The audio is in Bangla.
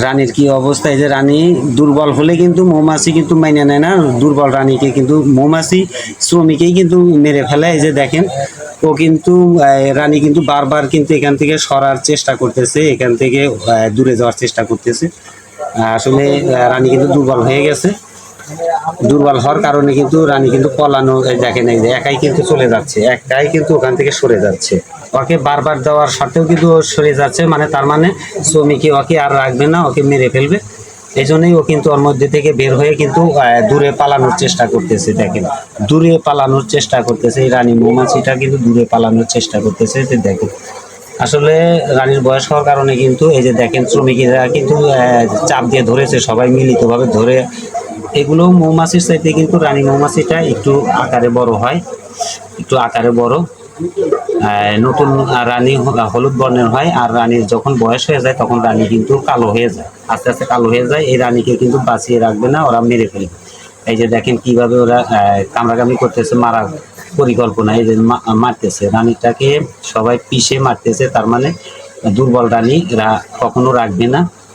রানীর কি অবস্থা, এই যে রানী দুর্বল হলে কিন্তু মৌমাছি কিন্তু মাইনে নেয় না, দুর্বল রানীকে কিন্তু মৌমাছি শ্রমিকেই কিন্তু মেরে ফেলে। এই যে দেখেন ও কিন্তু রানী কিন্তু বারবার কিন্তু এখান থেকে সরার চেষ্টা করতেছে, এখান থেকে দূরে যাওয়ার চেষ্টা করতেছে। আসলে রানী কিন্তু দুর্বল হয়ে গেছে, দুর্বল হওয়ার কারণে কিন্তু রানী কিন্তু পলানো, দেখেন এই যে একাই কিন্তু চলে যাচ্ছে, একাই কিন্তু ওখান থেকে সরে যাচ্ছে। ওকে বারবার দেওয়ার সত্ত্বেও কিন্তু ও সরে যাচ্ছে, মানে তার মানে শ্রমিকই ওকে আর রাখবে না, ওকে মেরে ফেলবে। এই জন্যই ও কিন্তু ওর মধ্যে থেকে বের হয়ে কিন্তু দূরে পালানোর চেষ্টা করতেছে। দেখেন দূরে পালানোর চেষ্টা করতেছে, এই রানী মৌমাছিটা কিন্তু দূরে পালানোর চেষ্টা করতেছে। যে দেখেন আসলে রানীর বয়স হওয়ার কারণে কিন্তু এই যে দেখেন শ্রমিকেরা কিন্তু চাপ দিয়ে ধরেছে, সবাই মিলিতভাবে ধরে। এগুলো মৌমাছির চাইতে কিন্তু রানী মৌমাছিটা একটু আকারে বড় হয়, একটু আকারে বড়। নতুন রানী হলুদ বর্ণের হয়, আর রানীর যখন বয়স হয়ে যায় তখন রানী কিন্তু কালো হয়ে যায়, আস্তে আস্তে কালো হয়ে যায়। এই রানীকে কিন্তু বাঁচিয়ে রাখবে না, ওরা মেরে ফেলবে। এই যে দেখেন কিভাবে ওরা কামড়াকামড়ি করতেছে, মারার পরিকল্পনা, এই যে মারতেছে রানীটাকে, সবাই পিষে মারতেছে। তার মানে দুর্বল রানী এরা কখনো রাখবে না।